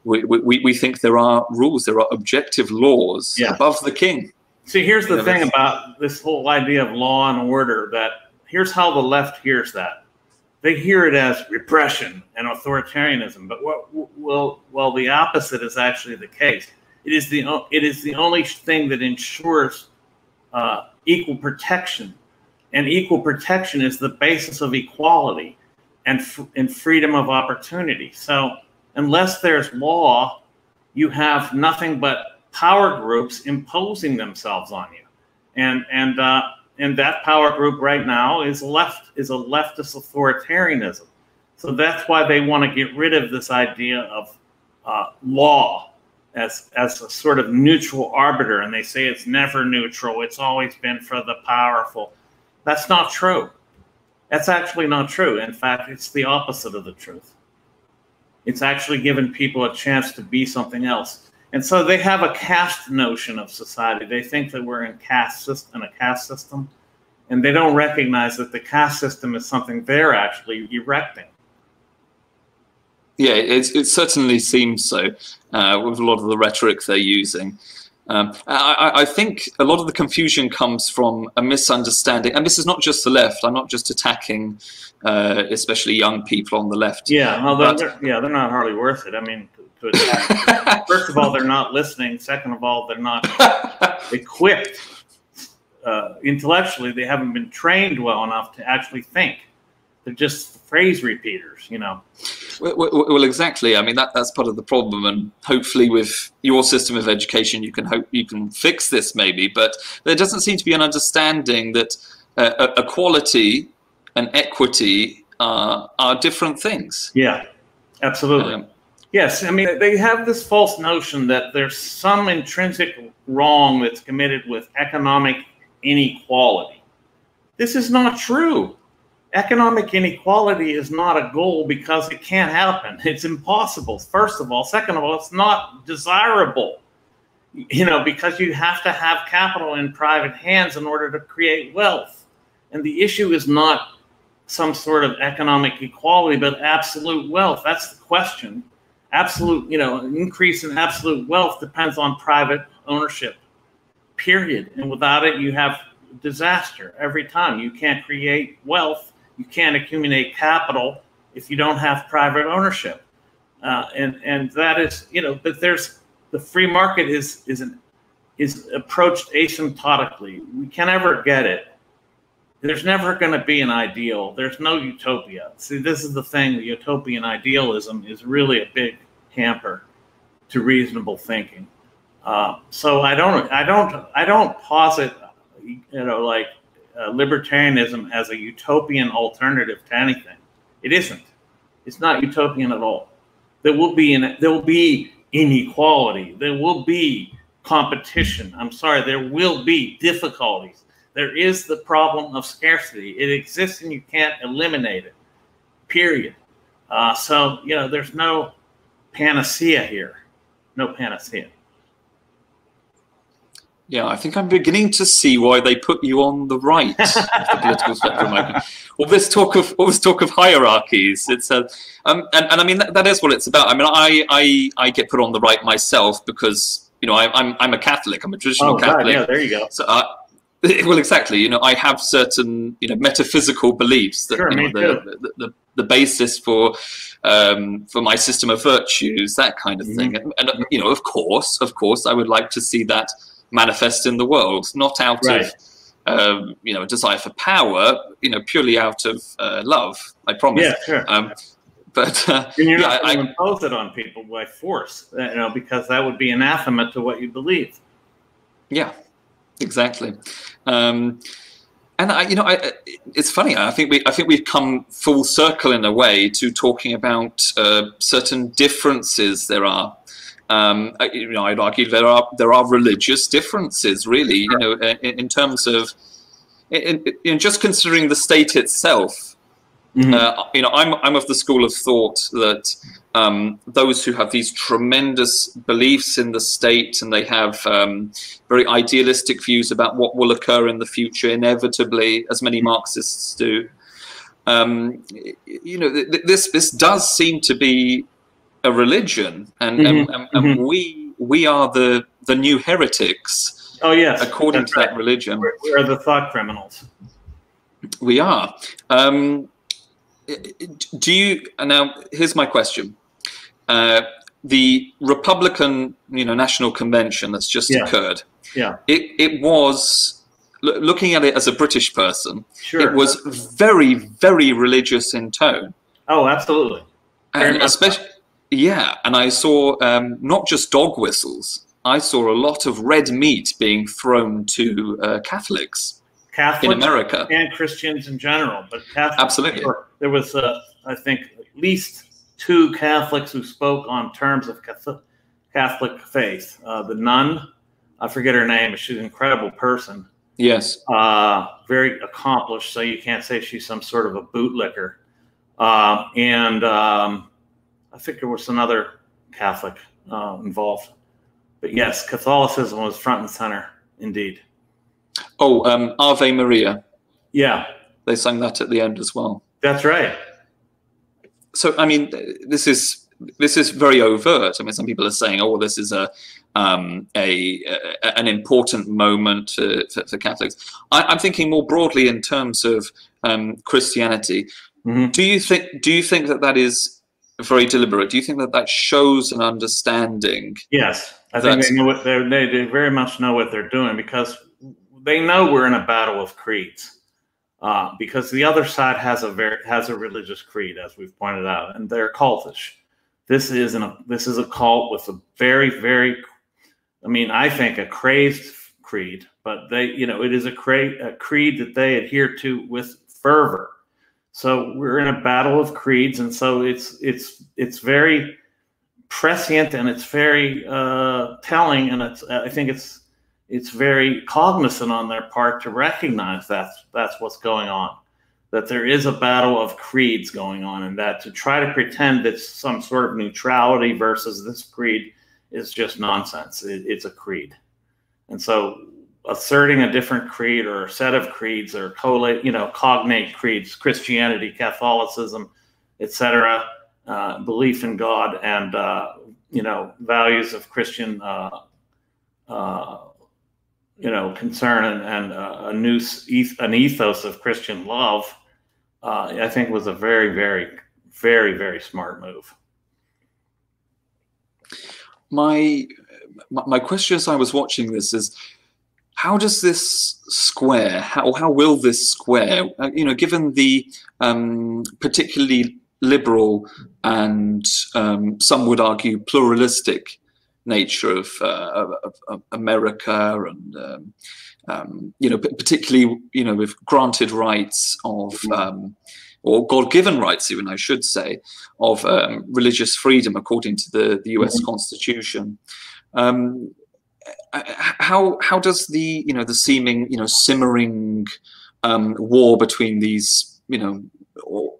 we think there are rules, there are objective laws above the king. See, here's the thing about this whole idea of law and order. That here's how the left hears that. They hear it as repression and authoritarianism, but the opposite is actually the case. It is the only thing that ensures equal protection, and equal protection is the basis of equality and freedom of opportunity. So unless there's law, you have nothing but power groups imposing themselves on you, and that power group right now is a leftist authoritarianism. So that's why they want to get rid of this idea of law as a sort of neutral arbiter. And they say it's never neutral. It's always been for the powerful. That's not true. That's actually not true. In fact, it's the opposite of the truth. It's actually given people a chance to be something else. And so they have a caste notion of society. They think that we're in a caste system, and they don't recognize that the caste system is something they're actually erecting. Yeah, it certainly seems so with a lot of the rhetoric they're using. I think a lot of the confusion comes from a misunderstanding, and this is not just the left. I'm not just attacking, especially young people on the left. Yeah, well, they're not hardly worth it. I mean, to attack. First of all, they're not listening. Second of all, they're not equipped intellectually. They haven't been trained well enough to actually think. They're just phrase repeaters, you know. Well, exactly. I mean, that's part of the problem, and hopefully, with your system of education, you can fix this, maybe. But there doesn't seem to be an understanding that equality and equity are different things. Yeah, absolutely. Yes, I mean, they have this false notion that there's some intrinsic wrong that's committed with economic inequality. This is not true. Economic inequality is not a goal because it can't happen. It's impossible, first of all. Second of all, it's not desirable, you know, because you have to have capital in private hands in order to create wealth. And the issue is not some sort of economic equality, but absolute wealth. That's the question. Absolute, you know, an increase in absolute wealth depends on private ownership, period. And without it, you have disaster every time. You can't create wealth. You can't accumulate capital if you don't have private ownership, and that is, you know. But there's the free market is approached asymptotically. We can never get it. There's never going to be an ideal. There's no utopia. See, this is the thing. The utopian idealism is really a big hamper to reasonable thinking. So I don't posit, you know, like. Libertarianism as a utopian alternative to anything. It isn't. It's not utopian at all. There will be inequality. There will be competition. I'm sorry. There will be difficulties. There is the problem of scarcity. It exists and you can't eliminate it. Period. So, you know, there's no panacea here. No panacea. Yeah, I think I'm beginning to see why they put you on the right of the political spectrum. All this talk of hierarchies. It's and I mean that is what it's about. I mean, I get put on the right myself because, you know, I'm a Catholic. I'm a traditional Catholic. Yeah, there you go. So, well, exactly. You know, I have certain, you know, metaphysical beliefs that, sure, you know, the basis for my system of virtues, that kind of thing. And you know, of course, I would like to see that manifest in the world, not out of you know, a desire for power, you know, purely out of love. I promise. Yeah, sure. But and you're not going to impose it on people by force, you know, because that would be anathema to what you believe. Yeah, exactly. And you know, it's funny. I think we've come full circle in a way to talking about certain differences there are. You know, I'd argue there are religious differences, really. You know, in terms of in just considering the state itself. Mm-hmm. You know, I'm of the school of thought that those who have these tremendous beliefs in the state and they have very idealistic views about what will occur in the future, inevitably, as many Marxists do. You know, this does seem to be a religion, and we are the new heretics. Oh yes, according to that religion, we are the thought criminals. We are. Do you now? Here's my question: the Republican, you know, National Convention that's just occurred. Yeah. It was, looking at it as a British person. Sure. It was very, very religious in tone. Oh, absolutely. And especially. Yeah, and I saw not just dog whistles. I saw a lot of red meat being thrown to Catholics in America and Christians in general. But Catholics, absolutely, there was I think at least 2 Catholics who spoke on terms of Catholic faith. The nun, I forget her name, but she's an incredible person. Yes, very accomplished. So you can't say she's some sort of a bootlicker. I think there was another Catholic involved. But yes, Catholicism was front and center, indeed. Oh, Ave Maria. Yeah. They sang that at the end as well. That's right. So, I mean, this is very overt. I mean, some people are saying, "Oh, this is an important moment for Catholics." I'm thinking more broadly in terms of Christianity. Mm-hmm. Do you think that is very deliberate? Do you think that shows an understanding? Yes, I think they know what they very much know what they're doing, because they know we're in a battle of creeds. Because the other side has a religious creed, as we've pointed out, and they're cultish. This is a cult with a very, I mean, I think a crazed creed, but it is a creed that they adhere to with fervor. So we're in a battle of creeds, and so it's very prescient, and it's very telling, and I think it's very cognizant on their part to recognize that's what's going on, that there is a battle of creeds going on, and that to try to pretend it's some sort of neutrality versus this creed is just nonsense. It's a creed. And so asserting a different creed or a set of creeds or cognate creeds, Christianity, Catholicism, etc., belief in God, and values of Christian concern and an ethos of Christian love, I think was a very, very, very, very smart move. My question as I was watching this is, how does this square? How will this square? Given the particularly liberal and some would argue pluralistic nature of America, and particularly with granted rights of or God-given rights, even I should say, of religious freedom according to the U.S. Constitution. How does the seeming simmering war between these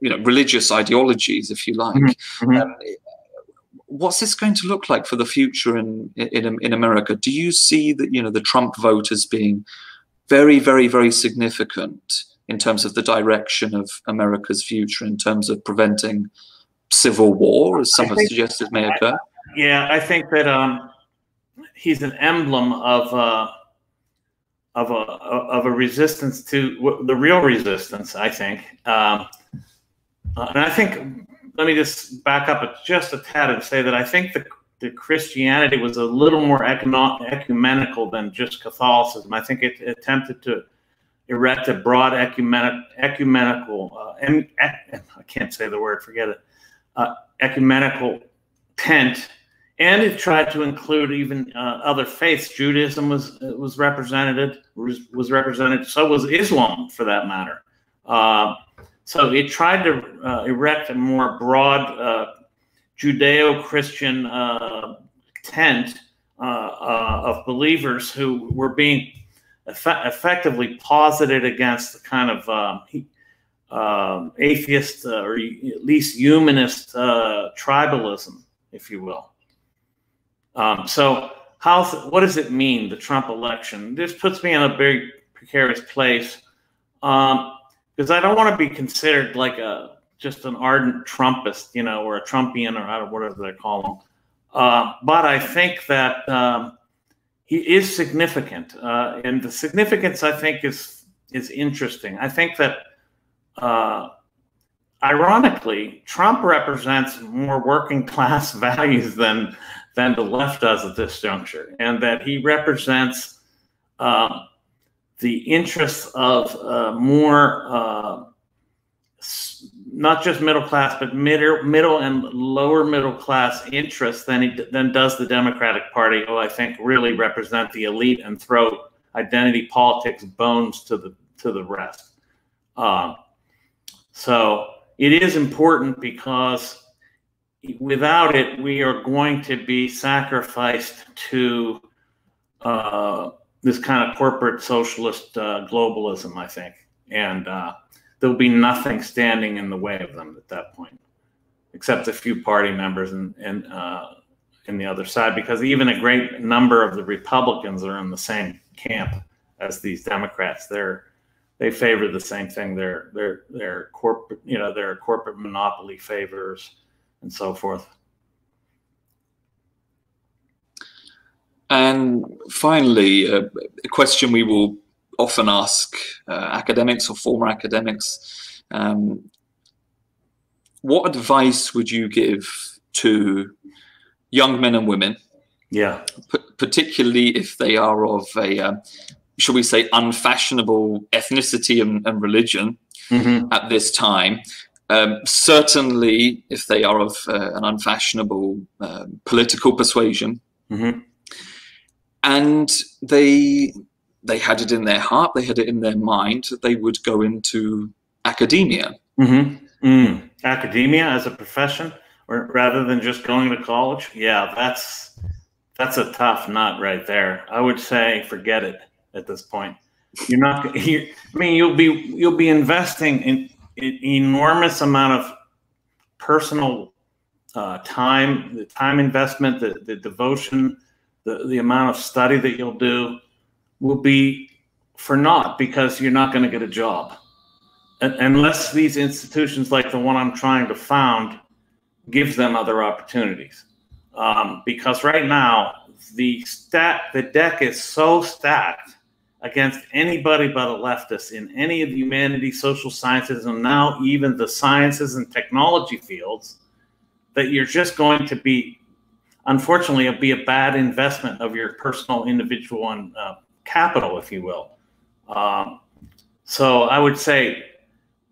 religious ideologies, if you like, what's this going to look like for the future in America? Do you see that the Trump vote as being very, very, very significant in terms of the direction of America's future, in terms of preventing civil war, as some have suggested may occur? Yeah, I think that he's an emblem of a resistance to the real resistance, I think. And I think, let me just back up just a tad and say that I think the Christianity was a little more ecumenical than just Catholicism. I think it attempted to erect a broad ecumenical, and I can't say the word, forget it, ecumenical tent, and it tried to include even other faiths. Judaism was represented. So was Islam, for that matter. So it tried to erect a more broad Judeo-Christian tent of believers who were being effectively posited against the kind of atheist or at least humanist tribalism, if you will. So what does it mean, the Trump election? This puts me in a very precarious place, because I don't want to be considered like just an ardent Trumpist, or a Trumpian, or whatever they call him. But I think that he is significant, and the significance, I think, is interesting. I think that, ironically, Trump represents more working class values than the left does at this juncture, and that he represents the interests of more not just middle class, but middle and lower middle class interests than does the Democratic Party, who I think really represent the elite and throw identity politics bones to the rest. So it is important, because without it, we are going to be sacrificed to this kind of corporate socialist globalism, I think. And there'll be nothing standing in the way of them at that point. except a few party members in the other side, because even a great number of the Republicans are in the same camp as these Democrats. They favor the same thing. They're corporate, their corporate monopoly favors and so forth. And finally, a question we will often ask academics or former academics: what advice would you give to young men and women? Yeah. Particularly if they are of a, shall we say, unfashionable ethnicity and religion at this time. Certainly if they are of an unfashionable political persuasion. And they had it in their heart, they had it in their mind that they would go into academia. Academia as a profession, or rather than just going to college? Yeah, that's a tough nut right there. I would say forget it at this point. You're not. You'll be investing in an enormous amount of personal time, the time investment, the devotion, the amount of study that you'll do will be for naught, because you're not going to get a job unless these institutions like the one I'm trying to found gives them other opportunities. Because right now the deck is so stacked against anybody but a leftist in any of the humanities, social sciences, and now even the sciences and technology fields, that you're just going to be, unfortunately, it'll be a bad investment of your personal individual capital, if you will. So I would say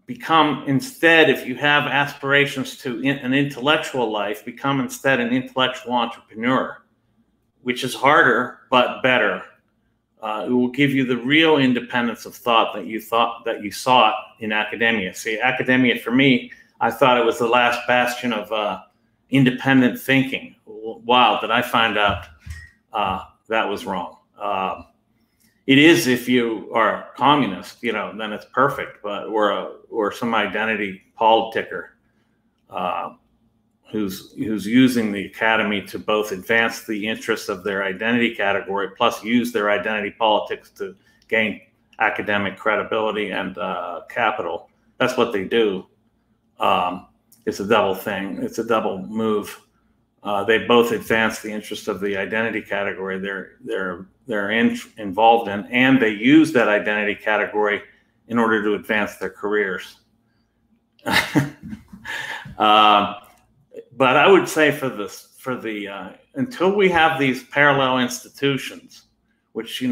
become instead, if you have aspirations to an intellectual life, become instead an intellectual entrepreneur, which is harder but better. It will give you the real independence of thought that you sought in academia. See, academia for me, I thought it was the last bastion of independent thinking. Wow, did I find out that was wrong. It is if you are a communist, then it's perfect. But or some identity politicker who's using the academy to both advance the interests of their identity category, plus use their identity politics to gain academic credibility and capital. That's what they do. It's a double thing. It's a double move. They both advance the interest of the identity category they're involved in, and they use that identity category in order to advance their careers. But I would say until we have these parallel institutions, which,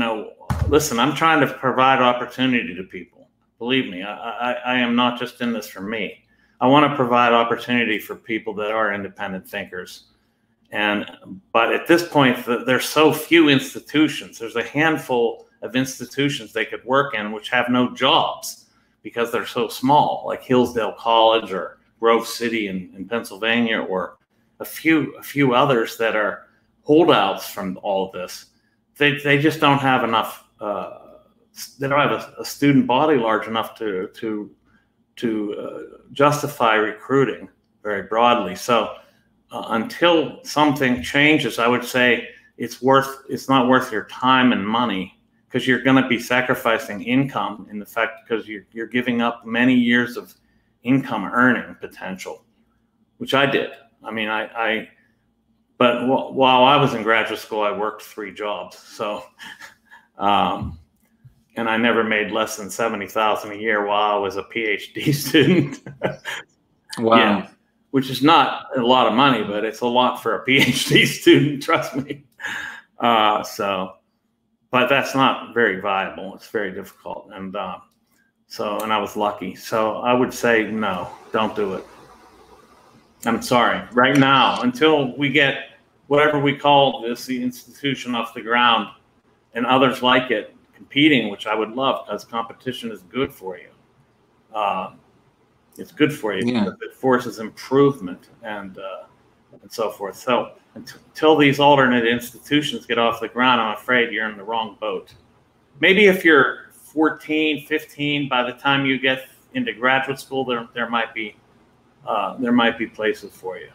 listen, I'm trying to provide opportunity to people. Believe me, I am not just in this for me. I want to provide opportunity for people that are independent thinkers. But at this point, there's so few institutions. There's a handful of institutions they could work in which have no jobs because they're so small, like Hillsdale College or Grove City in Pennsylvania, or a few others that are holdouts from all of this. They just don't have enough. They don't have a student body large enough to justify recruiting very broadly. So until something changes, I would say it's not worth your time and money, because you're going to be sacrificing income in the fact, because you're giving up many years of income earning potential, which I did. I mean, but while I was in graduate school, I worked 3 jobs. So, and I never made less than $70,000 a year while I was a PhD student. Wow. Yeah, which is not a lot of money, but it's a lot for a PhD student, trust me. But that's not very viable. It's very difficult. And I was lucky. So I would say, no, don't do it. I'm sorry. Right now, until we get whatever we call the institution off the ground and others like it competing, which I would love, because competition is good for you. It's good for you because it forces improvement and so forth. So until these alternate institutions get off the ground, I'm afraid you're in the wrong boat. Maybe if you're 14, 15, by the time you get into graduate school, there might be there might be places for you.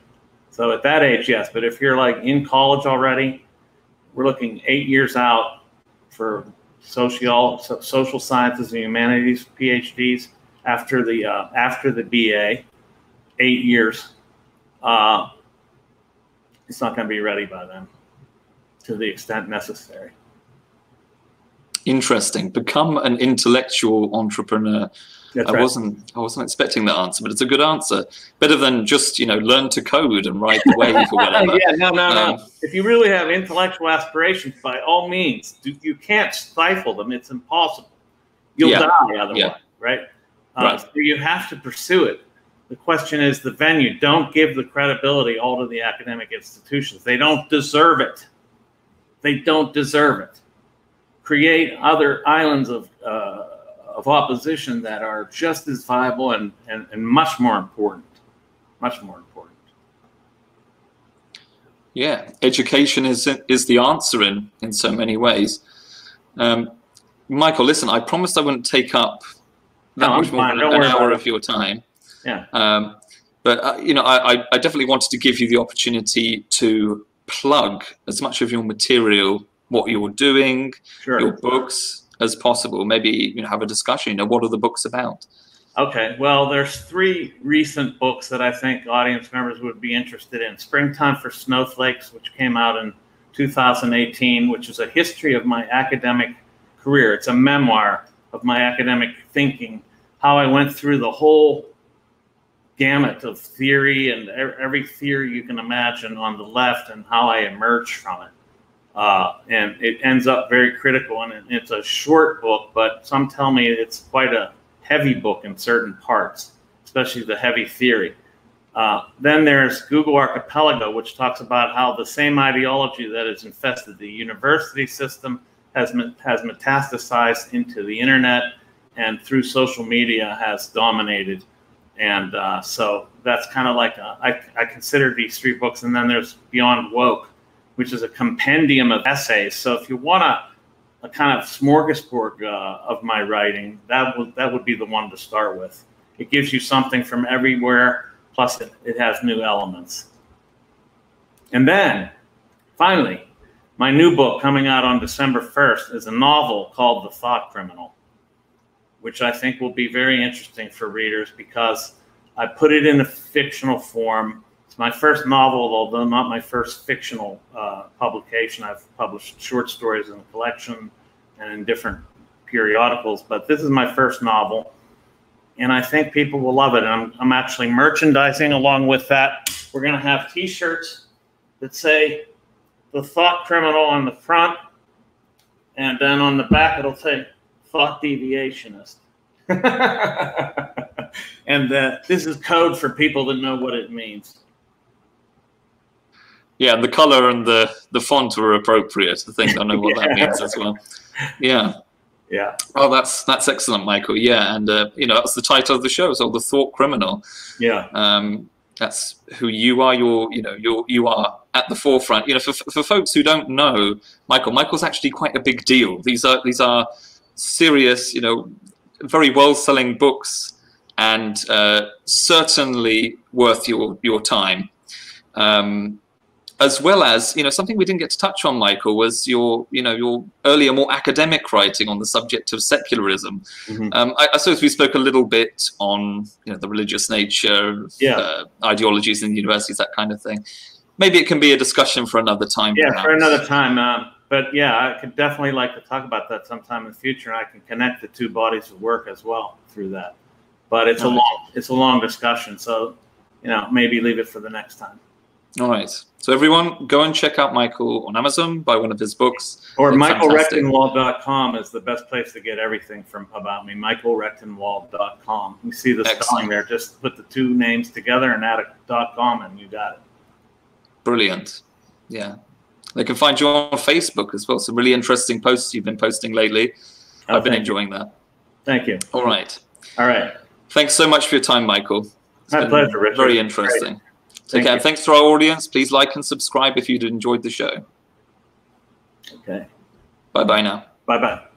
So at that age, yes. But if you're like in college already, we're looking 8 years out for social sciences and humanities PhDs after the BA. 8 years. It's not going to be ready by then, to the extent necessary. Interesting. Become an intellectual entrepreneur. That's I right. wasn't expecting that answer, but it's a good answer. Better than just, learn to code and ride the wave or whatever. Yeah, no. If you really have intellectual aspirations, by all means, you can't stifle them. It's impossible. You'll die otherwise, right? Right. So you have to pursue it. The question is the venue. Don't give the credibility all to the academic institutions. They don't deserve it. They don't deserve it. Create other islands of opposition that are just as viable and much more important. Much more important. Yeah, education is the answer in so many ways. Michael, listen, I promised I wouldn't take up that much more than an hour of your time. Yeah. But I definitely wanted to give you the opportunity to plug as much of your material, what you're doing, your books as possible. Maybe have a discussion. What are the books about? Okay. Well, there's 3 recent books that I think audience members would be interested in. Springtime for Snowflakes, which came out in 2018, which is a history of my academic career. It's a memoir of my academic thinking, how I went through the whole gamut of theory and every theory you can imagine on the left and how I emerged from it. And it ends up very critical, and it's a short book, but some tell me it's quite a heavy book in certain parts, especially the heavy theory. Then there's Google Archipelago, which talks about how the same ideology that has infested the university system has metastasized into the internet, and through social media has dominated. And so that's kind of like I consider these 3 books. And then there's Beyond Woke, which is a compendium of essays. So if you want a kind of smorgasbord of my writing, that would be the one to start with. It gives you something from everywhere, plus it has new elements. And then, finally, my new book coming out on December 1st is a novel called The Thought Criminal, which I think will be very interesting for readers because I put it in a fictional form. It's my first novel, although not my first fictional publication. I've published short stories in a collection and in different periodicals, but this is my first novel, and I think people will love it. And I'm actually merchandising along with that. We're going to have T-shirts that say The Thought Criminal on the front, and then on the back it'll say Thought Deviationist. And this is code for people that know what it means. Yeah, the color and the font are appropriate. I think I know what that means as well. Yeah. Yeah. Oh, that's excellent, Michael. Yeah, and that's the title of the show. So The Thought Criminal. Yeah. That's who you are. You are at the forefront. For folks who don't know Michael's actually quite a big deal. These are serious, very well-selling books, and certainly worth your time. As well as, something we didn't get to touch on, Michael, was your earlier, more academic writing on the subject of secularism. Mm-hmm. I suppose we spoke a little bit on, the religious nature, ideologies in the universities, that kind of thing. Maybe it can be a discussion for another time. Yeah, perhaps. for another time. But yeah, I could definitely like to talk about that sometime in the future, and I can connect the 2 bodies of work as well through that. But it's a long discussion, so maybe leave it for the next time. All right. So everyone, go and check out Michael on Amazon, buy one of his books. Or michaelrechtenwald.com is the best place to get everything about me. michaelrechtenwald.com. You see the spelling there. Just put the 2 names together and add a .com, and you got it. Brilliant. Yeah. They can find you on Facebook as well. Some really interesting posts you've been posting lately. I've been enjoying that. Thank you. All right. All right. Thanks so much for your time, Michael. My pleasure, Richard. Very interesting. Take care. Thanks to our audience. Please like and subscribe if you'd enjoyed the show. Okay. Bye-bye now. Bye-bye.